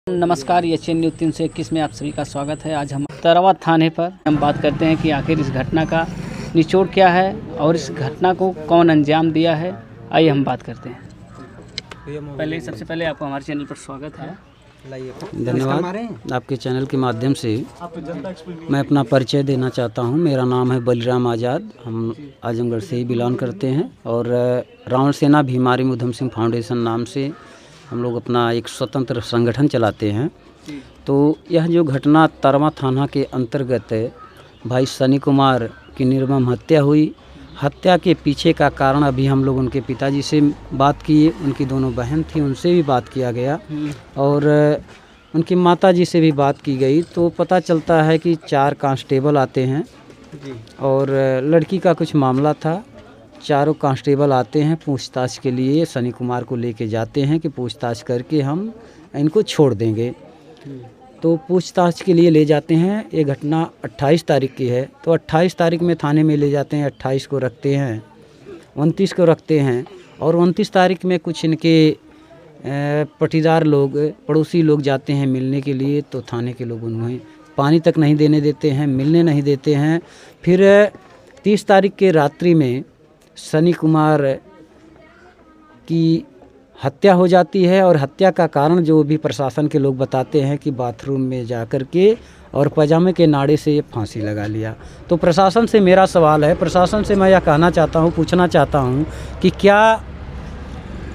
नमस्कार, Asian news 321 में आप सभी का स्वागत है। आज हम तरवा थाने पर हम बात करते हैं कि आखिर इस घटना का निचोड़ क्या है और इस घटना को कौन अंजाम दिया है। आइए हम बात करते हैं। सबसे पहले आपको हमारे चैनल पर स्वागत है। धन्यवाद। आपके चैनल के माध्यम से मैं अपना परिचय देना चाहता हूं। मेरा नाम है बलिराम आज़ाद। हम आजमगढ़ से ही बिलोंग करते हैं और रावण सेना भीमारी उधम सिंह फाउंडेशन नाम से हम लोग अपना एक स्वतंत्र संगठन चलाते हैं। तो यह जो घटना तरवा थाना के अंतर्गत भाई सनी कुमार की निर्मम हत्या हुई। हत्या के पीछे का कारण अभी हम लोग उनके पिताजी से बात किए, उनकी दोनों बहन थी उनसे भी बात किया गया और उनकी माताजी से भी बात की गई। तो पता चलता है कि 4 कांस्टेबल आते हैं और लड़की का कुछ मामला था। चारों कांस्टेबल आते हैं पूछताछ के लिए, सनी कुमार को लेके जाते हैं कि पूछताछ करके हम इनको छोड़ देंगे। तो पूछताछ के लिए ले जाते हैं। ये घटना 28 तारीख की है। तो 28 तारीख में थाने में ले जाते हैं, 28 को रखते हैं, 29 को रखते हैं और 29 तारीख में कुछ इनके पटीदार लोग, पड़ोसी लोग जाते हैं मिलने के लिए। तो थाने के लोग उन्हें पानी तक नहीं देने देते हैं, मिलने नहीं देते हैं। फिर 30 तारीख के रात्रि में सनी कुमार की हत्या हो जाती है और हत्या का कारण जो भी प्रशासन के लोग बताते हैं कि बाथरूम में जा कर के और पजामे के नाड़े से ये फांसी लगा लिया। तो प्रशासन से मेरा सवाल है, प्रशासन से मैं यह कहना चाहता हूँ, पूछना चाहता हूँ कि क्या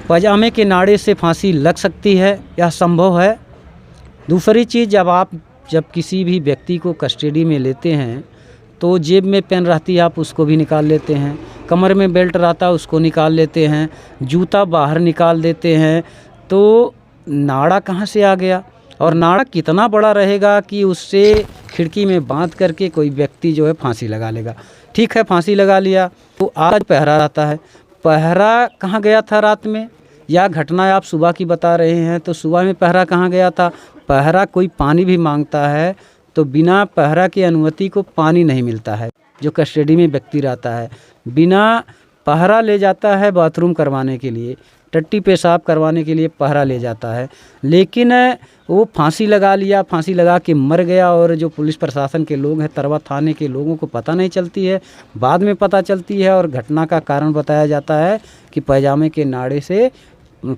पजामे के नाड़े से फांसी लग सकती है? यह संभव है? दूसरी चीज़, जब किसी भी व्यक्ति को कस्टडी में लेते हैं तो जेब में पेन रहती है, आप उसको भी निकाल लेते हैं, कमर में बेल्ट रहता है उसको निकाल लेते हैं, जूता बाहर निकाल देते हैं। तो नाड़ा कहाँ से आ गया और नाड़ा कितना बड़ा रहेगा कि उससे खिड़की में बांध करके कोई व्यक्ति जो है फांसी लगा लेगा? ठीक है, फांसी लगा लिया। तो आज पहरा रहता है, पहरा कहाँ गया था रात में? या घटना आप सुबह की बता रहे हैं, तो सुबह में पहरा कहाँ गया था? पहरा कोई पानी भी मांगता है तो बिना पहरा की अनुमति को पानी नहीं मिलता है। जो कस्टडी में व्यक्ति रहता है बिना पहरा ले जाता है बाथरूम करवाने के लिए, टट्टी पेशाब करवाने के लिए पहरा ले जाता है, लेकिन वो फांसी लगा लिया, फांसी लगा के मर गया। और जो पुलिस प्रशासन के लोग हैं, तरवा थाने के लोगों को पता नहीं चलती है, बाद में पता चलती है और घटना का कारण बताया जाता है कि पैजामे के नाड़े से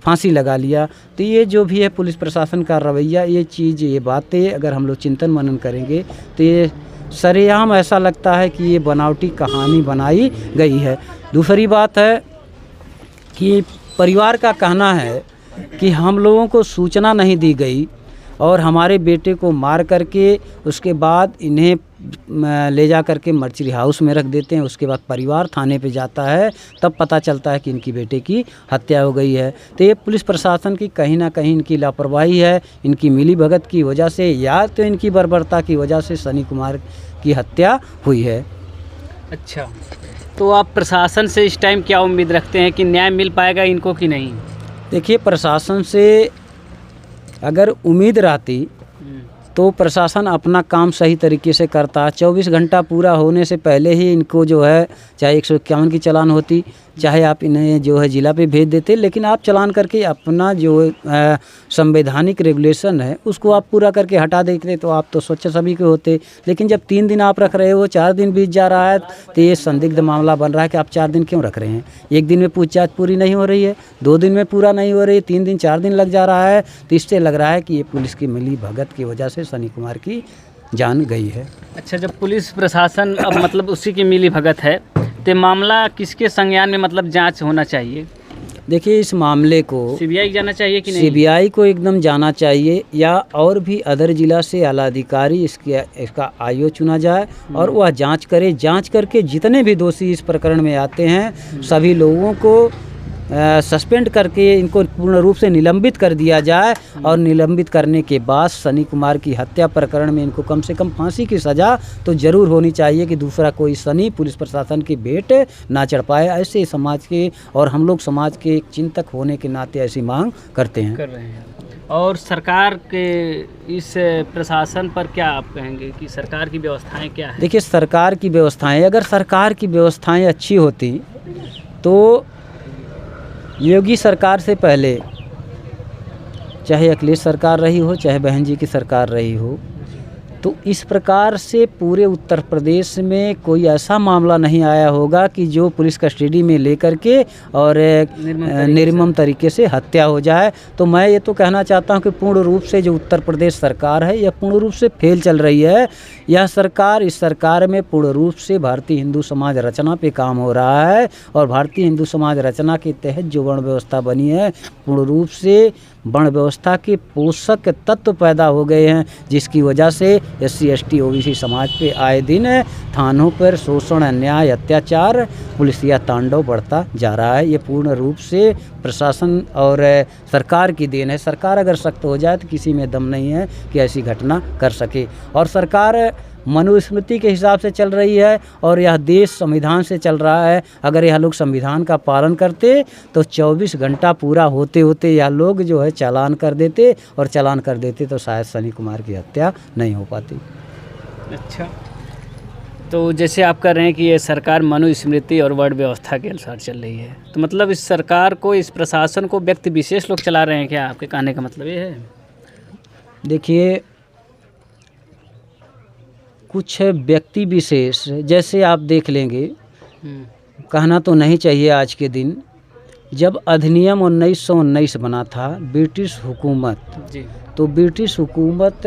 फांसी लगा लिया। तो ये जो भी है पुलिस प्रशासन का रवैया, ये बातें अगर हम लोग चिंतन मनन करेंगे तो ये सरेआम ऐसा लगता है कि ये बनावटी कहानी बनाई गई है। दूसरी बात है कि परिवार का कहना है कि हम लोगों को सूचना नहीं दी गई और हमारे बेटे को मार करके उसके बाद इन्हें ले जा करके मर्चरी हाउस में रख देते हैं। उसके बाद परिवार थाने पे जाता है, तब पता चलता है कि इनकी बेटे की हत्या हो गई है। तो ये पुलिस प्रशासन की कहीं ना कहीं इनकी लापरवाही है, इनकी मिलीभगत की वजह से या तो इनकी बर्बरता की वजह से सनी कुमार की हत्या हुई है। अच्छा, तो आप प्रशासन से इस टाइम क्या उम्मीद रखते हैं कि न्याय मिल पाएगा इनको कि नहीं? देखिए, प्रशासन से अगर उम्मीद रहती तो प्रशासन अपना काम सही तरीके से करता। 24 घंटा पूरा होने से पहले ही इनको जो है चाहे 151 की चालान होती, चाहे आप इन्हें जो है जिला पे भेज देते, लेकिन आप चालान करके अपना जो संवैधानिक रेगुलेशन है उसको आप पूरा करके हटा देते तो आप तो स्वच्छ सभी के होते। लेकिन जब 3 दिन आप रख रहे हो, 4 दिन बीत जा रहा है, तो ये संदिग्ध मामला बन रहा है कि आप 4 दिन क्यों रख रहे हैं। 1 दिन में पूछताछ पूरी नहीं हो रही है, 2 दिन में पूरा नहीं हो रही, 3 दिन 4 दिन लग जा रहा है। तो इससे लग रहा है कि ये पुलिस की मिली भगत की वजह से सनी कुमार की जान गई है। अच्छा, जब पुलिस प्रशासन अब मतलब उसी की मिली भगत है तो मामला किसके संज्ञान में मतलब जांच होना चाहिए? देखिए, इस मामले को सीबीआई जाना चाहिए कि नहीं? सीबीआई को एकदम जाना चाहिए या और भी अदर जिला से आला अधिकारी इसका आईओ चुना जाए और वह जांच करे। जांच करके जितने भी दोषी इस प्रकरण में आते हैं सभी लोगों को सस्पेंड करके इनको पूर्ण रूप से निलंबित कर दिया जाए और निलंबित करने के बाद सनी कुमार की हत्या प्रकरण में इनको कम से कम फांसी की सज़ा तो ज़रूर होनी चाहिए कि दूसरा कोई सनी पुलिस प्रशासन के भेंट ना चढ़ पाए। ऐसे समाज के और हम लोग समाज के एक चिंतक होने के नाते ऐसी मांग कर रहे हैं। और सरकार के इस प्रशासन पर क्या आप कहेंगे कि सरकार की व्यवस्थाएं क्या हैं? देखिए, सरकार की व्यवस्थाएं, अगर सरकार की व्यवस्थाएं अच्छी होती तो योगी सरकार से पहले चाहे अखिलेश सरकार रही हो, चाहे बहन जी की सरकार रही हो, तो इस प्रकार से पूरे उत्तर प्रदेश में कोई ऐसा मामला नहीं आया होगा कि जो पुलिस कस्टडी में लेकर के और निर्मम तरीके से हत्या हो जाए। तो मैं ये तो कहना चाहता हूँ कि पूर्ण रूप से जो उत्तर प्रदेश सरकार है यह पूर्ण रूप से फेल चल रही है। यह सरकार, इस सरकार में पूर्ण रूप से भारतीय हिंदू समाज रचना पे काम हो रहा है और भारतीय हिंदू समाज रचना के तहत जो वर्ण व्यवस्था बनी है, पूर्ण रूप से वर्ण व्यवस्था के पोषक तत्व पैदा हो गए हैं, जिसकी वजह से SC ST OBC समाज पे आए दिन थानों पर शोषण, अन्याय, अत्याचार, पुलिसिया तांडव बढ़ता जा रहा है। ये पूर्ण रूप से प्रशासन और सरकार की देन है। सरकार अगर सख्त हो जाए तो किसी में दम नहीं है कि ऐसी घटना कर सके। और सरकार मनुस्मृति के हिसाब से चल रही है और यह देश संविधान से चल रहा है। अगर यह लोग संविधान का पालन करते तो 24 घंटा पूरा होते होते यह लोग जो है चालान कर देते, और चालान कर देते तो शायद सनी कुमार की हत्या नहीं हो पाती। अच्छा, तो जैसे आप कह रहे हैं कि ये सरकार मनुस्मृति और वर्ण व्यवस्था के अनुसार चल रही है, तो मतलब इस सरकार को, इस प्रशासन को व्यक्ति विशेष लोग चला रहे हैं क्या? आपके कहने का मतलब ये है? देखिए, कुछ व्यक्ति विशेष, जैसे आप देख लेंगे, कहना तो नहीं चाहिए आज के दिन, जब अधिनियम 1919 बना था ब्रिटिश हुकूमत जी, तो ब्रिटिश हुकूमत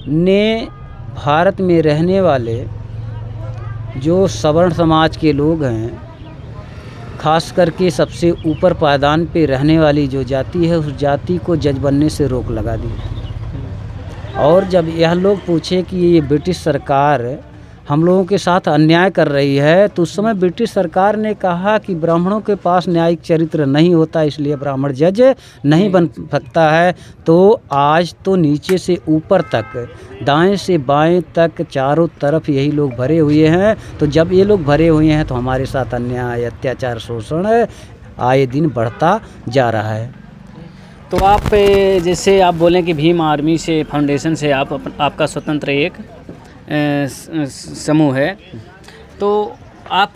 ने भारत में रहने वाले जो सवर्ण समाज के लोग हैं, खास करके सबसे ऊपर पायदान पे रहने वाली जो जाति है, उस जाति को जज बनने से रोक लगा दी। और जब यह लोग पूछे कि ये ब्रिटिश सरकार हम लोगों के साथ अन्याय कर रही है, तो उस समय ब्रिटिश सरकार ने कहा कि ब्राह्मणों के पास न्यायिक चरित्र नहीं होता, इसलिए ब्राह्मण जज नहीं बन सकता है। तो आज तो नीचे से ऊपर तक, दाएं से बाएं तक, चारों तरफ यही लोग भरे हुए हैं। तो जब ये लोग भरे हुए हैं तो हमारे साथ अन्याय, अत्याचार, शोषण आए दिन बढ़ता जा रहा है। तो आप जैसे आप बोलें कि भीम आर्मी से फाउंडेशन से आपका स्वतंत्र एक समूह है, तो आप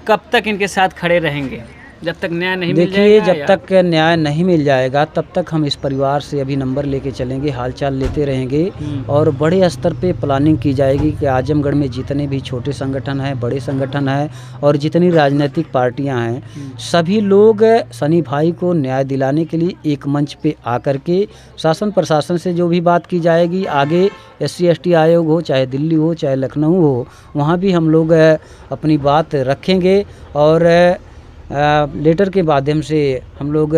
कब तक इनके साथ खड़े रहेंगे? जब तक न्याय नहीं मिल जाएगा? देखिए, जब तक न्याय नहीं मिल जाएगा तब तक हम इस परिवार से अभी नंबर लेके चलेंगे, हालचाल लेते रहेंगे और बड़े स्तर पे प्लानिंग की जाएगी कि आजमगढ़ में जितने भी छोटे संगठन हैं, बड़े संगठन हैं और जितनी राजनीतिक पार्टियां हैं, सभी लोग सनी भाई को न्याय दिलाने के लिए एक मंच पे आकर के शासन प्रशासन से जो भी बात की जाएगी, आगे SC ST आयोग हो, चाहे दिल्ली हो, चाहे लखनऊ हो, वहाँ भी हम लोग अपनी बात रखेंगे। और लेटर के माध्यम से हम लोग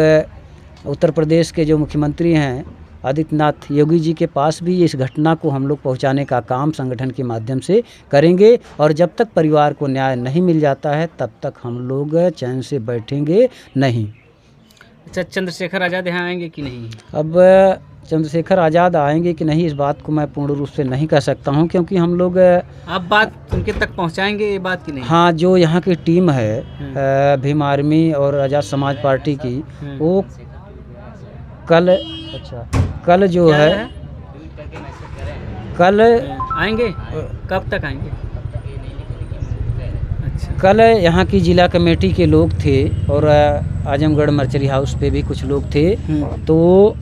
उत्तर प्रदेश के जो मुख्यमंत्री हैं आदित्यनाथ योगी जी के पास भी इस घटना को हम लोग पहुंचाने का काम संगठन के माध्यम से करेंगे। और जब तक परिवार को न्याय नहीं मिल जाता है तब तक हम लोग चैन से बैठेंगे नहीं। अच्छा, चंद्रशेखर आज़ाद यहाँ आएंगे कि नहीं? अब चंद्रशेखर आज़ाद आएंगे कि नहीं, इस बात को मैं पूर्ण रूप से नहीं कह सकता हूं, क्योंकि हम लोग आप बात उनके तक पहुंचाएंगे, ये बात की नहीं? हाँ, जो यहाँ की टीम है भीम आर्मी और आज़ाद समाज पार्टी की, वो कल जो है कल आएंगे। कब तक आएंगे? अच्छा, कल यहाँ की जिला कमेटी के लोग थे और आजमगढ़ मर्चरी हाउस पे भी कुछ लोग थे। तो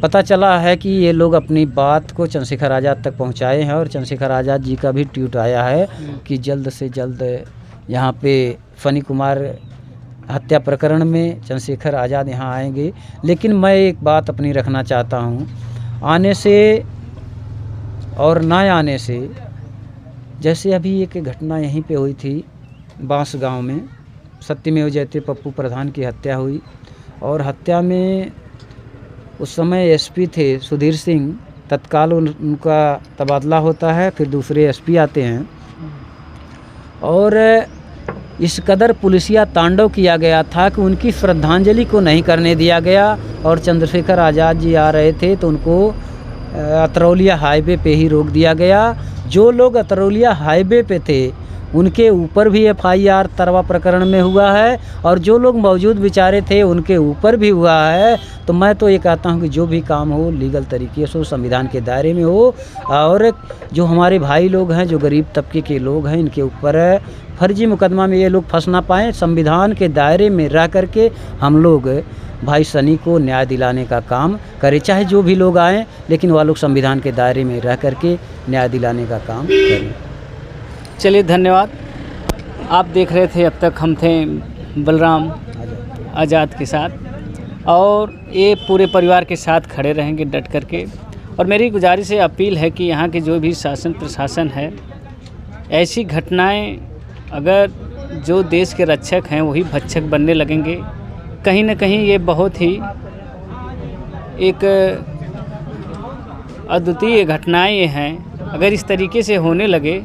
पता चला है कि ये लोग अपनी बात को चंद्रशेखर आज़ाद तक पहुंचाए हैं और चंद्रशेखर आज़ाद जी का भी ट्वीट आया है कि जल्द से जल्द यहाँ पे फनी कुमार हत्या प्रकरण में चंद्रशेखर आज़ाद यहाँ आएंगे। लेकिन मैं एक बात अपनी रखना चाहता हूँ, आने से और ना आने से, जैसे अभी एक घटना यहीं पे हुई थी बांस गांव में, सत्यमेव जयते पप्पू प्रधान की हत्या हुई और हत्या में उस समय SP थे सुधीर सिंह, तत्काल उनका तबादला होता है, फिर दूसरे SP आते हैं और इस कदर पुलिसिया तांडव किया गया था कि उनकी श्रद्धांजलि को नहीं करने दिया गया। और चंद्रशेखर आज़ाद जी आ रहे थे तो उनको अतरौलिया हाईवे पे ही रोक दिया गया। जो लोग अतरौलिया हाईवे पे थे उनके ऊपर भी FIR तरवा प्रकरण में हुआ है और जो लोग मौजूद बेचारे थे उनके ऊपर भी हुआ है। तो मैं तो ये कहता हूँ कि जो भी काम हो लीगल तरीके से हो, संविधान के दायरे में हो, और जो हमारे भाई लोग हैं, जो गरीब तबके के लोग हैं, इनके ऊपर फर्जी मुकदमा में ये लोग फंस ना पाएँ। संविधान के दायरे में रह करके हम लोग भाई सनी को न्याय दिलाने का काम करें, चाहे जो भी लोग आएँ, लेकिन वह लोग संविधान के दायरे में रह करके न्याय दिलाने का काम करें। चलिए धन्यवाद। आप देख रहे थे, अब तक हम थे बलराम आज़ाद के साथ, और ये पूरे परिवार के साथ खड़े रहेंगे डट करके। और मेरी गुजारिश है, अपील है कि यहाँ के जो भी शासन प्रशासन है, ऐसी घटनाएं अगर जो देश के रक्षक हैं वही भक्षक बनने लगेंगे, कहीं ना कहीं ये बहुत ही एक अद्वितीय घटनाएं हैं। अगर इस तरीके से होने लगे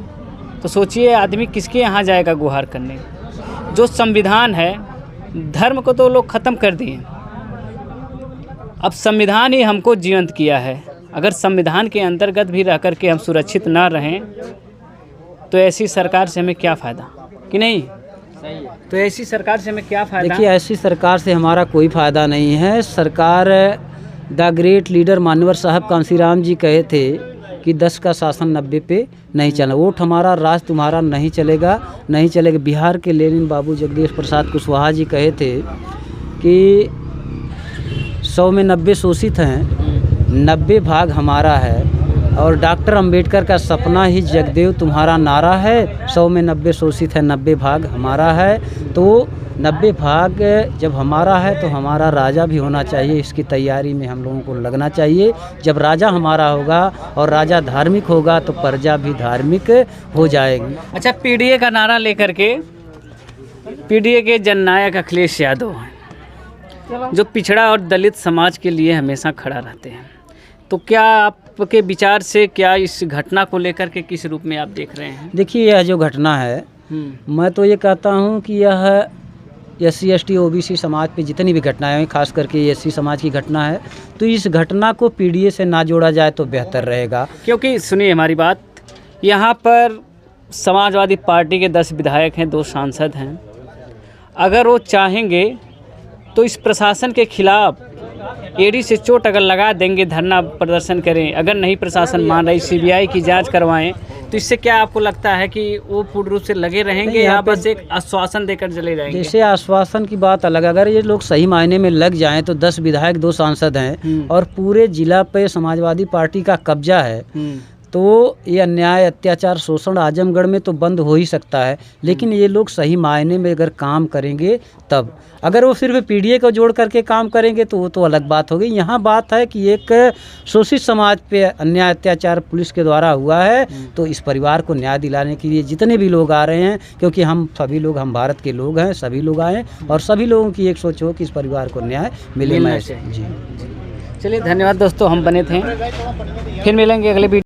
तो सोचिए आदमी किसके यहाँ जाएगा गुहार करने। जो संविधान है, धर्म को तो लोग ख़त्म कर दिए, अब संविधान ही हमको जीवंत किया है। अगर संविधान के अंतर्गत भी रह कर के हम सुरक्षित ना रहें तो ऐसी सरकार से हमें क्या फ़ायदा, कि नहीं? तो ऐसी सरकार से हमें क्या फ़ायदा? देखिए, ऐसी सरकार से हमारा कोई फ़ायदा नहीं है। सरकार, द ग्रेट लीडर मान्यवर साहब कांसीराम जी कहे थे कि 10 का शासन 90 पे नहीं चला। वोट हमारा, राज तुम्हारा नहीं चलेगा, नहीं चलेगा। बिहार के लेनिन बाबू जगदीश प्रसाद कुशवाहा जी कहे थे कि 100 में 90 शोषित हैं, 90 भाग हमारा है। और डॉक्टर अंबेडकर का सपना ही जगदेव तुम्हारा नारा है, 100 में 90 शोषित है, 90 भाग हमारा है। तो 90 भाग जब हमारा है तो हमारा राजा भी होना चाहिए। इसकी तैयारी में हम लोगों को लगना चाहिए। जब राजा हमारा होगा और राजा धार्मिक होगा तो प्रजा भी धार्मिक हो जाएगी। अच्छा, PDA का नारा लेकर के, PDA के जननायक अखिलेश यादव हैं, जो पिछड़ा और दलित समाज के लिए हमेशा खड़ा रहते हैं। तो क्या आपके विचार से क्या इस घटना को लेकर के किस रूप में आप देख रहे हैं? देखिए, यह जो घटना है, मैं तो ये कहता हूँ कि यह SC ST OBC समाज पे जितनी भी घटनाएं हैं, खास करके SC समाज की घटना है, तो इस घटना को PDA से ना जोड़ा जाए तो बेहतर रहेगा। क्योंकि सुनिए हमारी बात, यहाँ पर समाजवादी पार्टी के 10 विधायक हैं, 2 सांसद हैं। अगर वो चाहेंगे तो इस प्रशासन के खिलाफ एड़ी से चोट अगर लगा देंगे, धरना प्रदर्शन करें। अगर नहीं प्रशासन मान रही, CBI की जांच करवाएं, तो इससे क्या आपको लगता है कि वो पूर्ण रूप से लगे रहेंगे या बस एक आश्वासन देकर चले जाएंगे? जैसे आश्वासन की बात अलग, अगर ये लोग सही मायने में लग जाएं तो 10 विधायक 2 सांसद हैं और पूरे जिला पे समाजवादी पार्टी का कब्जा है, तो ये अन्याय, अत्याचार, शोषण आजमगढ़ में तो बंद हो ही सकता है। लेकिन ये लोग सही मायने में अगर काम करेंगे तब, अगर वो सिर्फ PDA को जोड़ करके काम करेंगे तो वो तो अलग बात हो गई। यहाँ बात है कि एक शोषित समाज पे अन्याय, अत्याचार पुलिस के द्वारा हुआ है, तो इस परिवार को न्याय दिलाने के लिए जितने भी लोग आ रहे हैं, क्योंकि हम सभी लोग, हम भारत के लोग हैं, सभी लोग आए और सभी लोगों की एक सोच हो कि इस परिवार को न्याय मिले। जी, चलिए धन्यवाद दोस्तों, हम बने थे, फिर मिलेंगे अगले वीडियो।